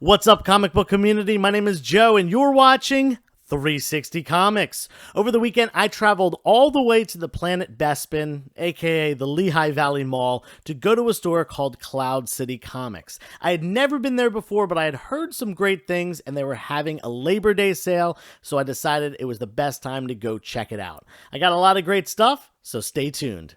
What's up, comic book community? My name is Joe, and you're watching 360 Comics. Over the weekend, I traveled all the way to the planet Bespin, aka the Lehigh Valley Mall, to go to a store called Cloud City Comics. I had never been there before, but I had heard some great things, and they were having a Labor Day sale, so I decided it was the best time to go check it out. I got a lot of great stuff, so stay tuned.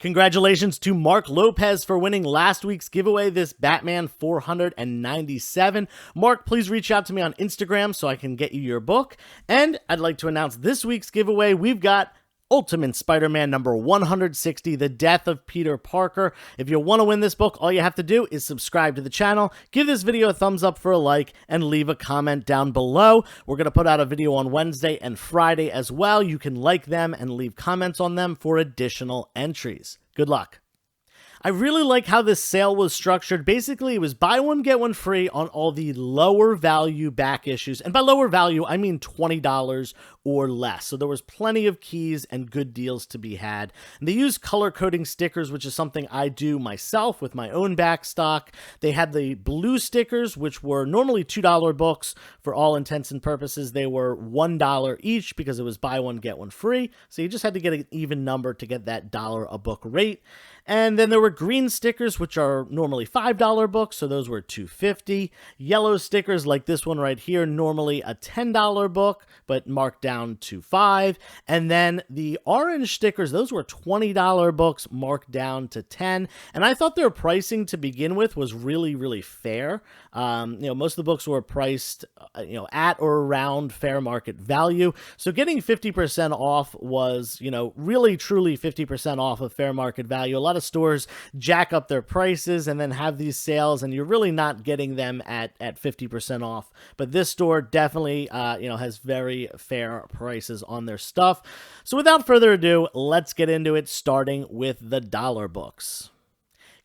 Congratulations to Mark Lopez for winning last week's giveaway, this Batman 497. Mark, please reach out to me on Instagram so I can get you your book. And I'd like to announce this week's giveaway. We've got Ultimate Spider-Man number 160, The Death of Peter Parker. If you want to win this book, all you have to do is subscribe to the channel, give this video a thumbs up for a like, and leave a comment down below. We're going to put out a video on Wednesday and Friday as well. You can like them and leave comments on them for additional entries. Good luck. I really like how this sale was structured. Basically, it was buy one, get one free on all the lower value back issues. And by lower value, I mean $20 or less. So there was plenty of keys and good deals to be had. And they used color coding stickers, which is something I do myself with my own back stock. They had the blue stickers, which were normally $2 books. For all intents and purposes, they were $1 each because it was buy one, get one free. So you just had to get an even number to get that dollar a book rate. And then there were green stickers, which are normally $5 books, so those were $2.50. Yellow stickers, like this one right here, normally a $10 book, but marked down to $5. And then the orange stickers, those were $20 books, marked down to $10. And I thought their pricing to begin with was really, really fair. Most of the books were priced, at or around fair market value. So getting 50% off was, really, truly 50% off of fair market value. A lot of stores jack up their prices and then have these sales, and you're really not getting them at 50% off. But this store definitely, has very fair prices on their stuff. So without further ado, let's get into it, starting with the dollar books.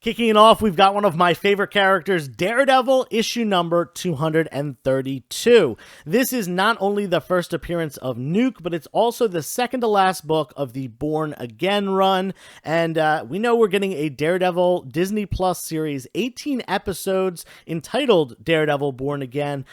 Kicking it off, we've got one of my favorite characters, Daredevil, issue number 232. This is not only the first appearance of Nuke, but it's also the second to last book of the Born Again run. And we know we're getting a Daredevil Disney Plus series, 18 episodes, entitled Daredevil Born Again.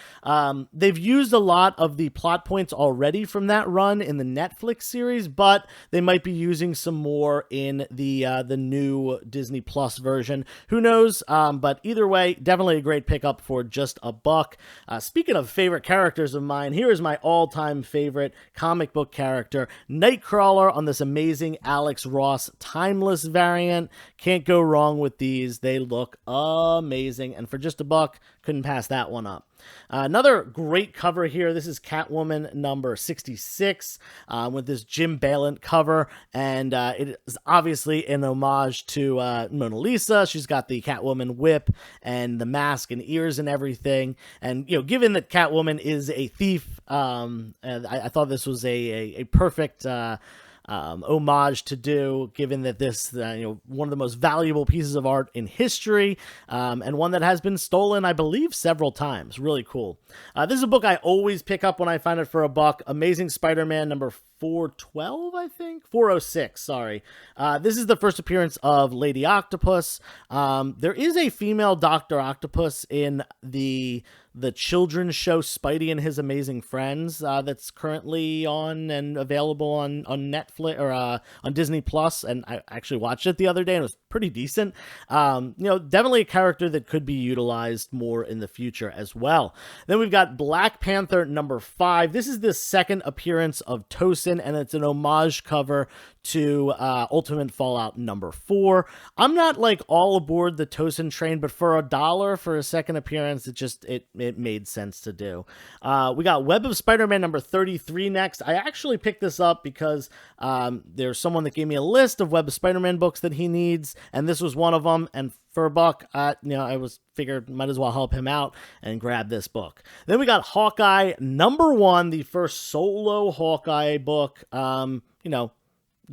They've used a lot of the plot points already from that run in the Netflix series, but they might be using some more in the new Disney Plus version. Who knows? But either way, definitely a great pickup for just a buck. Speaking of favorite characters of mine, here is my all-time favorite comic book character, Nightcrawler, on this amazing Alex Ross Timeless variant. Can't go wrong with these. They look amazing. And for just a buck, couldn't pass that one up. Another great cover here. This is Catwoman number 66 with this Jim Balent cover, and it is obviously an homage to Mona Lisa. She's got the Catwoman whip and the mask and ears and everything. And given that Catwoman is a thief, I thought this was a perfect homage to do, given that this, one of the most valuable pieces of art in history, and one that has been stolen, I believe, several times. Really cool. This is a book I always pick up when I find it for a buck. Amazing Spider-Man number 412, I think? 406, sorry. This is the first appearance of Lady Octopus. There is a female Dr. Octopus in the children's show Spidey and His Amazing Friends that's currently on and available on Netflix or on Disney Plus, and I actually watched it the other day and it was pretty decent. Definitely a character that could be utilized more in the future as well. Then we've got Black Panther number 5. This is the second appearance of Tosin, and it's an homage cover to Ultimate Fallout number 4. I'm not like all aboard the Tosin train, but for $1 for a second appearance, it made sense to do. We got Web of Spider-Man number 33 next. I actually picked this up because there's someone that gave me a list of Web of Spider-Man books that he needs, and this was one of them. And for a buck, I figured might as well help him out and grab this book. Then we got Hawkeye number 1, the first solo Hawkeye book.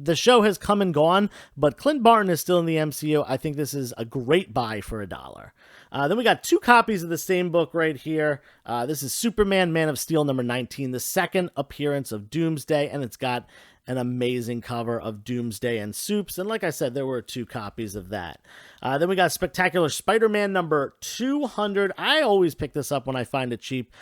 The show has come and gone, but Clint Barton is still in the MCU. I think this is a great buy for $1. Then we got 2 copies of the same book right here. This is Superman Man of Steel number 19, the second appearance of Doomsday, and it's got an amazing cover of Doomsday and Supes. And like I said, there were 2 copies of that. Then we got Spectacular Spider-Man number 200. I always pick this up when I find it cheap.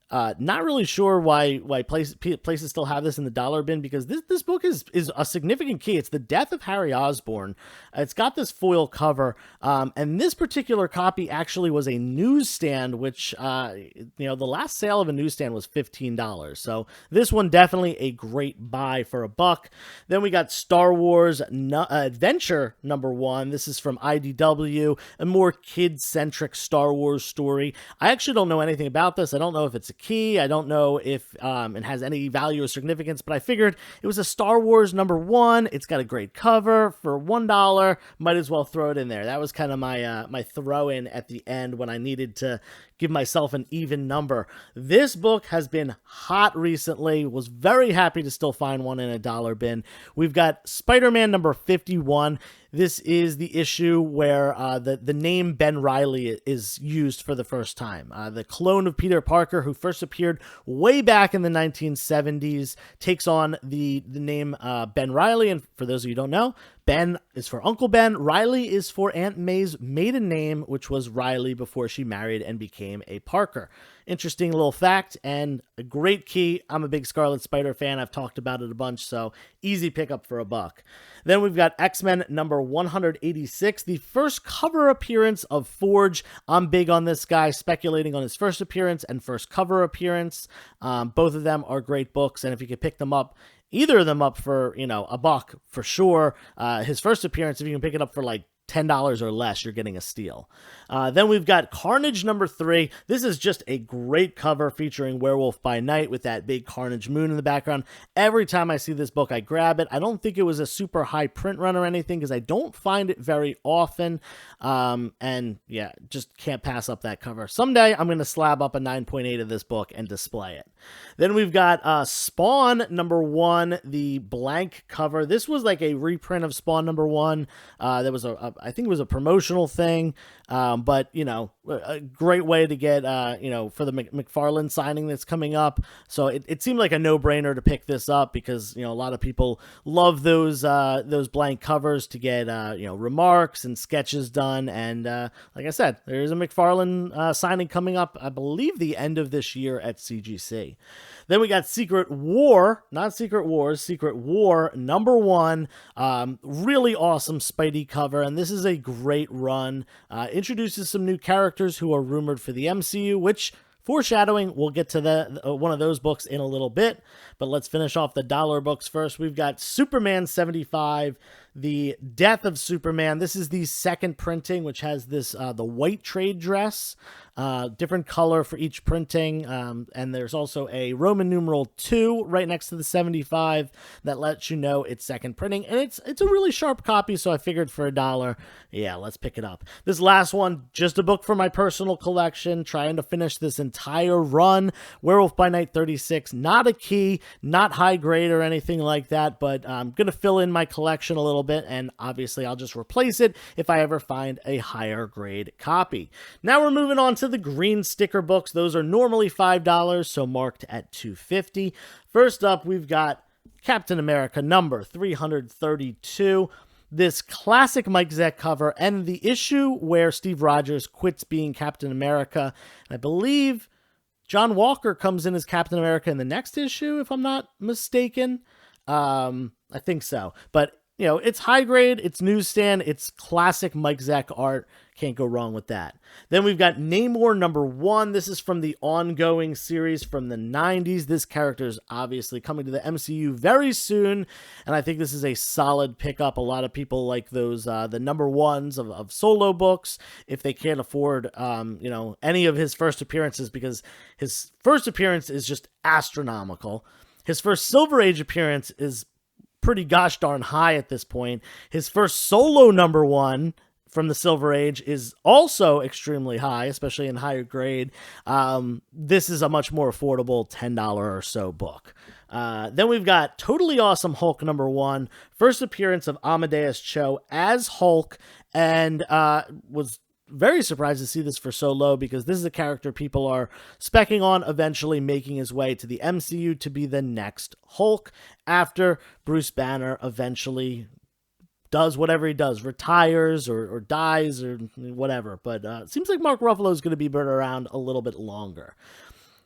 Not really sure why places still have this in the dollar bin, because this book is a significant key. It's the death of Harry Osborn. It's got this foil cover, and this particular copy actually was a newsstand, which the last sale of a newsstand was $15. So this one definitely a great buy for $1. Then we got Star Wars Adventure number 1. This is from IDW, a more kid-centric Star Wars story. I actually don't know anything about this. I don't know if it's a key. I don't know if it has any value or significance, but I figured it was a Star Wars number 1. It's got a great cover for $1. Might as well throw it in there. That was kind of my throw in at the end when I needed to give myself an even number. This book has been hot recently. Was very happy to still find one in a dollar bin. We've got Spider-Man number 51. This is the issue where the name Ben Reilly is used for the first time. The clone of Peter Parker, who first appeared way back in the 1970s, takes on the name Ben Reilly. And for those of you who don't know, Ben is for Uncle Ben. Riley is for Aunt May's maiden name, which was Riley before she married and became a Parker. Interesting little fact and a great key. I'm a big Scarlet Spider fan. I've talked about it a bunch, so easy pickup for $1. Then we've got X-Men number 186, the first cover appearance of Forge. I'm big on this guy, speculating on his first appearance and first cover appearance. Both of them are great books, and if you could pick them up, either of them up for, $1 for sure. His first appearance, if you can pick it up for like $10 or less, you're getting a steal. Then we've got Carnage number 3. This is just a great cover featuring Werewolf by Night with that big Carnage moon in the background. Every time I see this book, I grab it. I don't think it was a super high print run or anything, because I don't find it very often. And yeah, just can't pass up that cover. Someday I'm going to slab up a 9.8 of this book and display it. Then we've got Spawn number 1, the blank cover. This was like a reprint of Spawn number 1. There was I think it was a promotional thing, but, a great way to get, for the McFarlane signing that's coming up. So it seemed like a no-brainer to pick this up because, a lot of people love those blank covers to get, remarks and sketches done. And like I said, there's a McFarlane signing coming up, I believe, the end of this year at CGC. Then we got Secret War, not Secret Wars, Secret War number 1. Really awesome Spidey cover, and this is a great run. Introduces some new characters who are rumored for the MCU, which, foreshadowing, we'll get to one of those books in a little bit. But let's finish off the dollar books first. We've got Superman 75, The Death of Superman. This is the second printing, which has this the white trade dress. Different color for each printing, and there's also a Roman numeral 2 right next to the 75 that lets you know it's second printing, and it's a really sharp copy, so I figured for $1, yeah, let's pick it up. This last one, just a book for my personal collection, trying to finish this entire run. Werewolf by Night 36, not a key, not high grade or anything like that, but I'm gonna fill in my collection a little bit, and obviously I'll just replace it if I ever find a higher grade copy. Now we're moving on to the green sticker books. Those are normally $5, so marked at $2.50. First up, we've got Captain America number 332. This classic Mike Zeck cover and the issue where Steve Rogers quits being Captain America. And I believe John Walker comes in as Captain America in the next issue, if I'm not mistaken. I think so. But, it's high grade, it's newsstand, it's classic Mike Zeck art. Can't go wrong with that. Then we've got Namor number 1. This is from the ongoing series from the 90s. This character is obviously coming to the MCU very soon, and I think this is a solid pickup. A lot of people like those, the number 1s of solo books, if they can't afford, any of his first appearances, because his first appearance is just astronomical. His first Silver Age appearance is pretty gosh darn high at this point. His first solo number 1 from the Silver Age is also extremely high, especially in higher grade. This is a much more affordable $10 or so book. Then we've got Totally Awesome Hulk number 1, first appearance of Amadeus Cho as Hulk, and was very surprised to see this for so low, because this is a character people are specking on eventually making his way to the MCU to be the next Hulk after Bruce Banner eventually does whatever he does, retires or dies or whatever. But it seems like Mark Ruffalo is going to be around a little bit longer.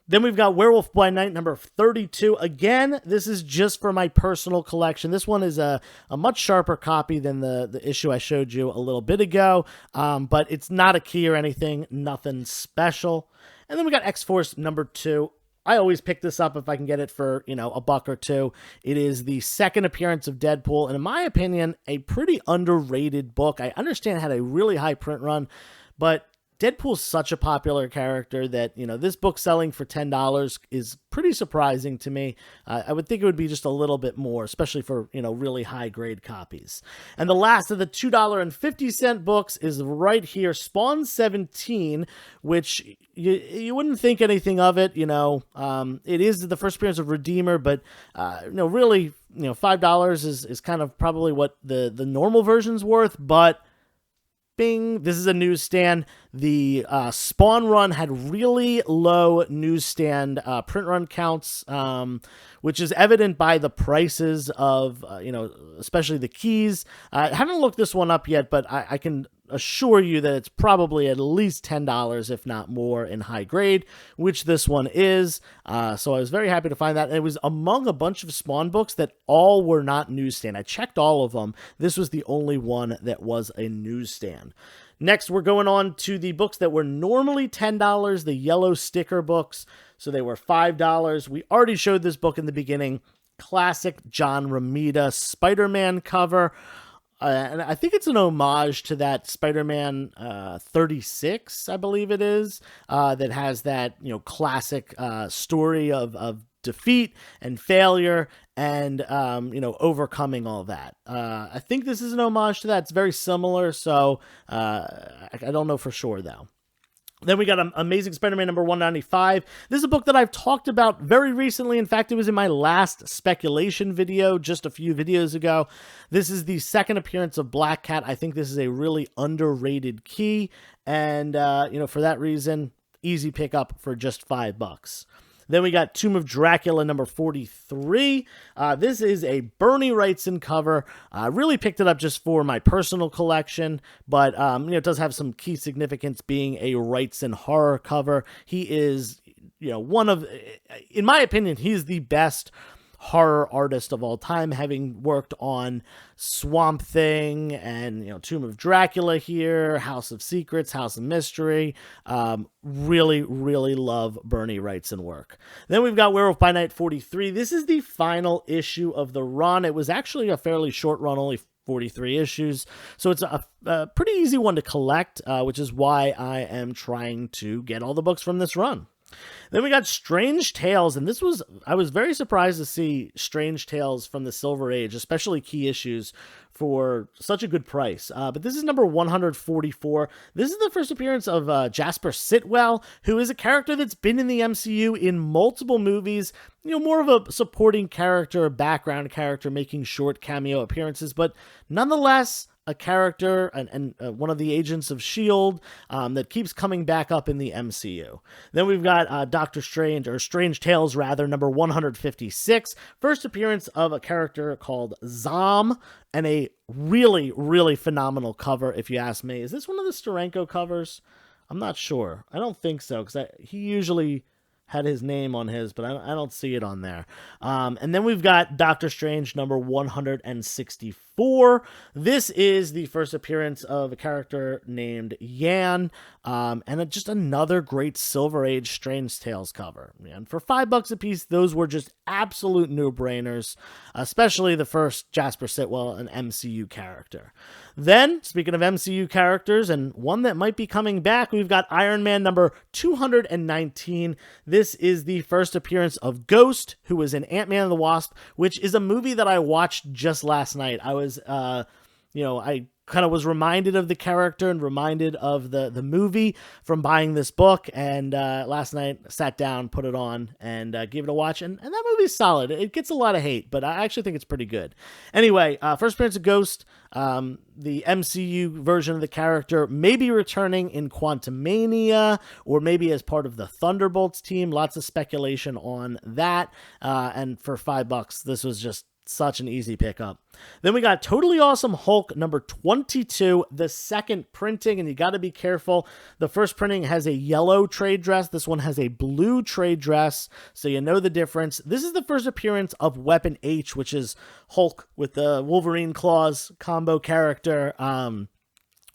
Then we've got Werewolf by Night number 32. Again, this is just for my personal collection. This one is a much sharper copy than the issue I showed you a little bit ago, but it's not a key or anything, nothing special. And then we got X-Force number 2. I always pick this up if I can get it for, a buck or two. It is the second appearance of Deadpool, and in my opinion, a pretty underrated book. I understand it had a really high print run, but Deadpool's such a popular character that, this book selling for $10 is pretty surprising to me. I would think it would be just a little bit more, especially for, really high grade copies. And the last of the $2.50 books is right here, Spawn 17, which you wouldn't think anything of it. It is the first appearance of Redeemer, but, really, $5 is kind of probably what the normal version's worth, but bing, this is a newsstand. The Spawn run had really low newsstand print run counts, which is evident by the prices of, especially the keys. I haven't looked this one up yet, but I can assure you that it's probably at least $10, if not more, in high grade, which this one is. So I was very happy to find that. And it was among a bunch of Spawn books that all were not newsstand. I checked all of them. This was the only one that was a newsstand. Next, we're going on to the books that were normally $10, the yellow sticker books. So they were $5. We already showed this book in the beginning. Classic John Romita Spider-Man cover. And I think it's an homage to that Spider-Man 36, I believe it is, that has that, classic story of defeat and failure and, overcoming all that. I think this is an homage to that. It's very similar, so I don't know for sure, though. Then we got Amazing Spider-Man number 195. This is a book that I've talked about very recently. In fact, it was in my last speculation video just a few videos ago. This is the second appearance of Black Cat. I think this is a really underrated key. And, for that reason, easy pickup for just $5. Then we got Tomb of Dracula number 43. This is a Bernie Wrightson cover. I really picked it up just for my personal collection, but it does have some key significance being a Wrightson horror cover. He is, one of, in my opinion, he's the best horror artist of all time, having worked on Swamp Thing and, Tomb of Dracula here, House of Secrets, House of Mystery. Really, really love Bernie Wrightson work. Then we've got Werewolf by Night 43. This is the final issue of the run. It was actually a fairly short run, only 43 issues. So it's a pretty easy one to collect, which is why I am trying to get all the books from this run. Then we got Strange Tales, and I was very surprised to see Strange Tales from the Silver Age, especially key issues, for such a good price. But this is number 144. This is the first appearance of Jasper Sitwell, who is a character that's been in the MCU in multiple movies, more of a supporting character, background character, making short cameo appearances, but nonetheless, a character and one of the agents of S.H.I.E.L.D. That keeps coming back up in the MCU. Then we've got Doctor Strange, or Strange Tales rather, number 156. First appearance of a character called Zom, and a really, really phenomenal cover, if you ask me. Is this one of the Steranko covers? I'm not sure. I don't think so, because he usually had his name on his, but I don't see it on there. And then we've got Doctor Strange number 164. This is the first appearance of a character named Yan, and just another great Silver Age Strange Tales cover. And for $5 a piece, those were just absolute no-brainers, especially the first Jasper Sitwell, an MCU character. Then, speaking of MCU characters, and one that might be coming back, we've got Iron Man number 219. This is the first appearance of Ghost, who was in Ant-Man and the Wasp, which is a movie that I watched just last night. I was I kind of was reminded of the character and reminded of the movie from buying this book. And last night, sat down, put it on, and gave it a watch. And that movie's solid. It gets a lot of hate, but I actually think it's pretty good. Anyway, first appearance of Ghost, the MCU version of the character may be returning in Quantumania or maybe as part of the Thunderbolts team. Lots of speculation on that. And for $5, this was just such an easy pickup. Then we got Totally Awesome Hulk number 22, the second printing, and you got to be careful. The first printing has a yellow trade dress. This one has a blue trade dress, so you know the difference. This is the first appearance of Weapon H, which is Hulk with the Wolverine claws combo character.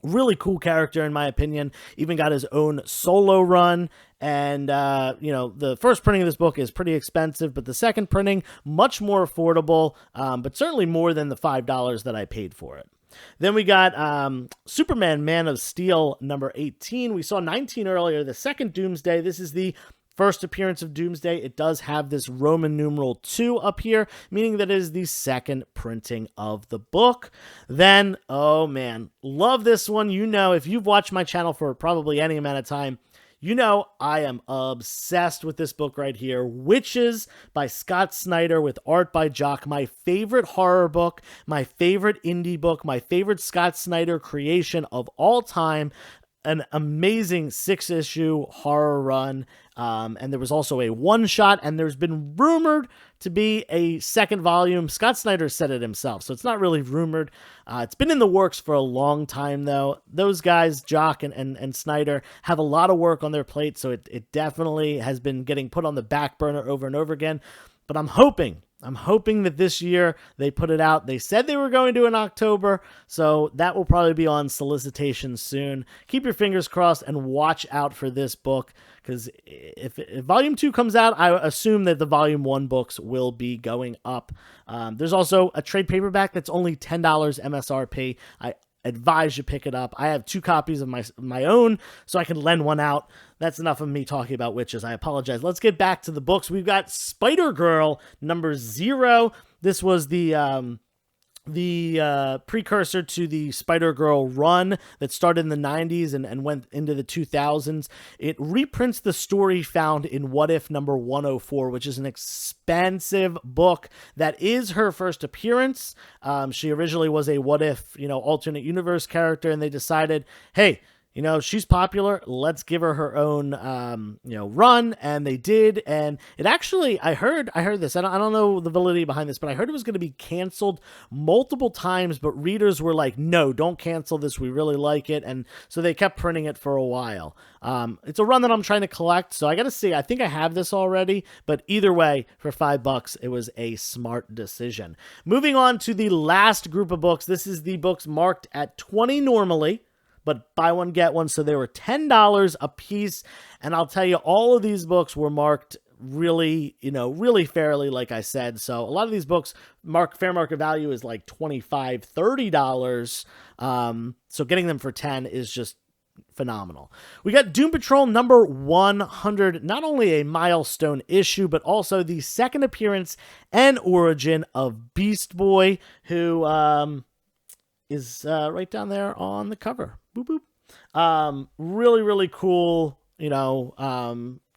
Really cool character, in my opinion. Even got his own solo run. And, the first printing of this book is pretty expensive, but the second printing, much more affordable, but certainly more than the $5 that I paid for it. Then we got Superman Man of Steel number 18. We saw 19 earlier, the second Doomsday. This is the first appearance of Doomsday. It does have this Roman numeral 2 up here, meaning that it is the second printing of the book. Then, oh man, love this one. If you've watched my channel for probably any amount of time, I am obsessed with this book right here, Witches by Scott Snyder with art by Jock. My favorite horror book, my favorite indie book, my favorite Scott Snyder creation of all time. An amazing 6-issue horror run. And there was also a one-shot, and there's been rumored to be a second volume. Scott Snyder said it himself, so it's not really rumored. It's been in the works for a long time, though. Those guys, Jock and Snyder, have a lot of work on their plate, so it definitely has been getting put on the back burner over and over again. But I'm hoping that this year they put it out. They said they were going to in October, so that will probably be on solicitation soon. Keep your fingers crossed and watch out for this book, because if Volume 2 comes out, I assume that the Volume 1 books will be going up. There's also a trade paperback that's only $10 MSRP. I advise you pick it up. I have 2 copies of my own, so I can lend one out. That's enough of me talking about witches. I apologize. Let's get back to the books. We've got Spider-Girl number 0. This was the precursor to the Spider-Girl run that started in the 90s and went into the 2000s. It reprints the story found in What If number 104, which is an expensive book. That is her first appearance. She originally was a What If, alternate universe character, and they decided, hey, she's popular. Let's give her her own, run. And they did. And it actually, I heard this. I don't know the validity behind this, but I heard it was going to be canceled multiple times. But readers were like, no, don't cancel this. We really like it. And so they kept printing it for a while. It's a run that I'm trying to collect. So I got to see. I think I have this already. But either way, for $5, it was a smart decision. Moving on to the last group of books. This is the books marked at $20 normally, but buy one, get one. So they were $10 a piece. And I'll tell you, all of these books were marked really fairly, like I said. So a lot of these books, fair market value is like $25, $30. So getting them for 10 is just phenomenal. We got Doom Patrol number 100, not only a milestone issue, but also the second appearance and origin of Beast Boy, who is right down there on the cover. Boop, boop. Really, really cool,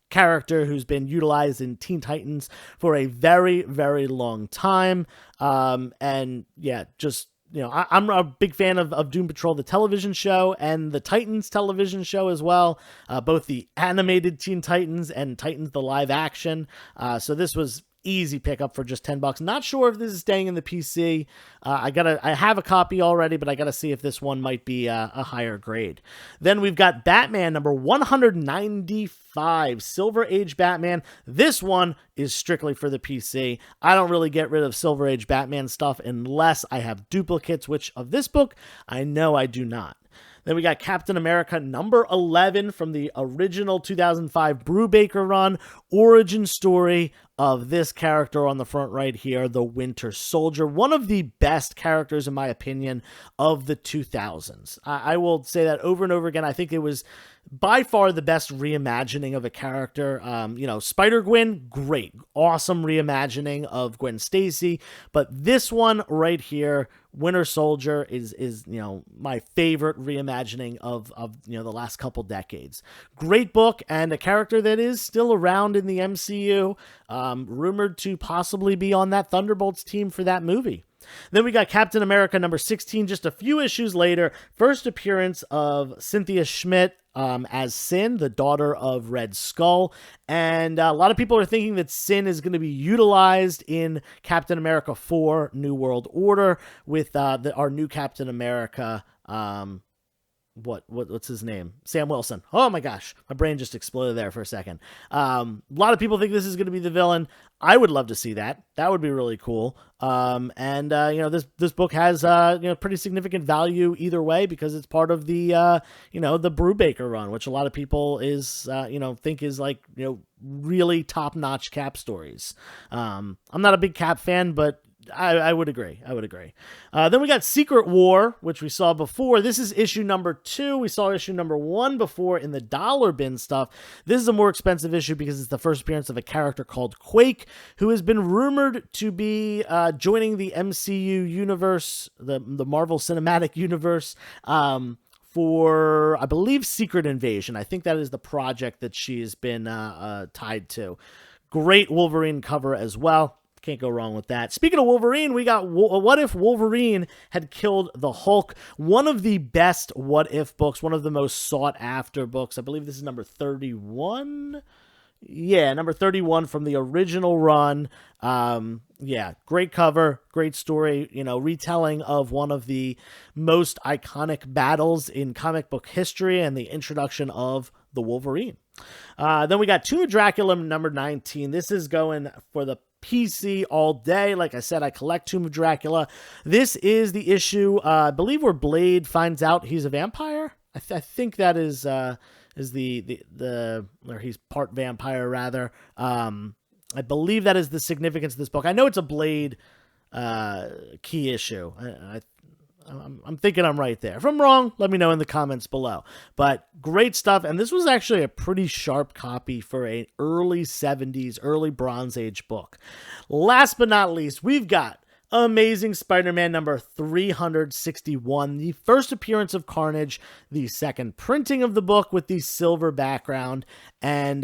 character who's been utilized in Teen Titans for a very, very long time. And yeah, just, I'm a big fan of Doom Patrol, the television show, and the Titans television show as well. Both the animated Teen Titans and Titans the live action. So this was easy pickup for just $10. Not sure if this is staying in the PC. I have a copy already, but I gotta see if this one might be a higher grade. Then we've got Batman number 195, Silver Age Batman. This one is strictly for the PC. I don't really get rid of Silver Age Batman stuff unless I have duplicates, which of this book, I know I do not. Then we got Captain America number 11 from the original 2005 Brubaker run. Origin story of this character on the front right here, the Winter Soldier. One of the best characters, in my opinion, of the 2000s. I will say that over and over again. I think it was by far the best reimagining of a character. Spider-Gwen, great. Awesome reimagining of Gwen Stacy. But this one right here, Winter Soldier, is my favorite reimagining of the last couple decades. Great book, and a character that is still around in the MCU, rumored to possibly be on that Thunderbolts team for that movie. Then we got Captain America number 16, just a few issues later. First appearance of Cynthia Schmidt as Sin, the daughter of Red Skull. And a lot of people are thinking that Sin is going to be utilized in Captain America 4 New World Order with our new Captain America. What's his name? Sam Wilson. Oh my gosh, my brain just exploded there for a second. A lot of people think this is going to be the villain. I would love to see that. That would be really cool. This book has pretty significant value either way because it's part of the the Brubaker run, which a lot of people think is really top notch Cap stories. I'm not a big Cap fan, but I would agree. Then we got Secret War, which we saw before. This is issue number 2. We saw issue number 1 before in the dollar bin stuff. This is a more expensive issue because it's the first appearance of a character called Quake, who has been rumored to be joining the MCU universe, the Marvel Cinematic Universe, for, I believe, Secret Invasion. I think that is the project that she's been tied to. Great Wolverine cover as well. Can't go wrong with that. Speaking of Wolverine, we got What If Wolverine Had Killed the Hulk? One of the best What If books, one of the most sought after books. I believe this is number 31. Yeah, number 31 from the original run. Great cover, great story, retelling of one of the most iconic battles in comic book history and the introduction of the Wolverine. Then we got Tomb of Dracula number 19. This is going for the PC all day. Like I said, I collect Tomb of Dracula. This is the issue, I believe, where Blade finds out he's a vampire. I think that is the or he's part vampire rather. I believe that is the significance of this book. I know it's a Blade key issue. I'm thinking I'm right there. If I'm wrong, let me know in the comments below. But great stuff. And this was actually a pretty sharp copy for an early 70s, early Bronze Age book. Last but not least, we've got Amazing Spider-Man number 361, the first appearance of Carnage, the second printing of the book with the silver background. And,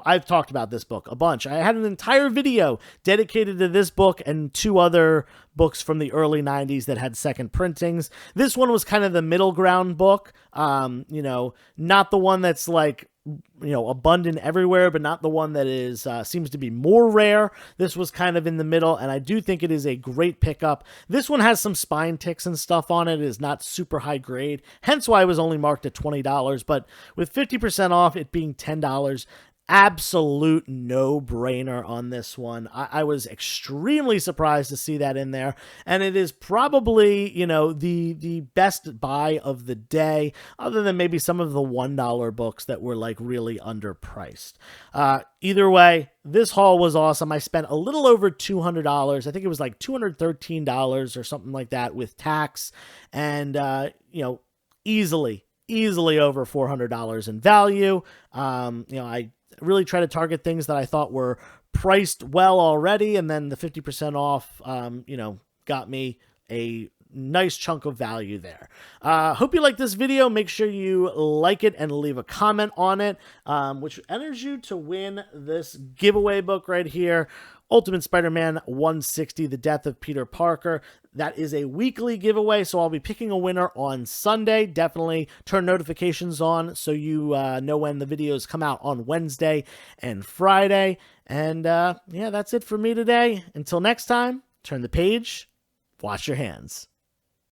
I've talked about this book a bunch. I had an entire video dedicated to this book and 2 other books from the early 90s that had second printings. This one was kind of the middle ground book, not the one that's abundant everywhere, but not the one that is seems to be more rare. This was kind of in the middle, and I do think it is a great pickup. This one has some spine ticks and stuff on it. It is not super high grade, hence why it was only marked at $20, but with 50% off, it being $10, absolute no-brainer on this one. I was extremely surprised to see that in there, and it is probably, the best buy of the day, other than maybe some of the $1 books that were really underpriced. Either way, this haul was awesome. I spent a little over $200. I think it was $213 or something like that with tax, and easily over $400 in value. I really try to target things that I thought were priced well already, and then the 50% off, got me a nice chunk of value there. Hope you like this video. Make sure you like it and leave a comment on it, which enters you to win this giveaway book right here, Ultimate Spider-Man 160, The Death of Peter Parker. That is a weekly giveaway, so I'll be picking a winner on Sunday. Definitely turn notifications on so you know when the videos come out on Wednesday and Friday. And that's it for me today. Until next time, turn the page, wash your hands.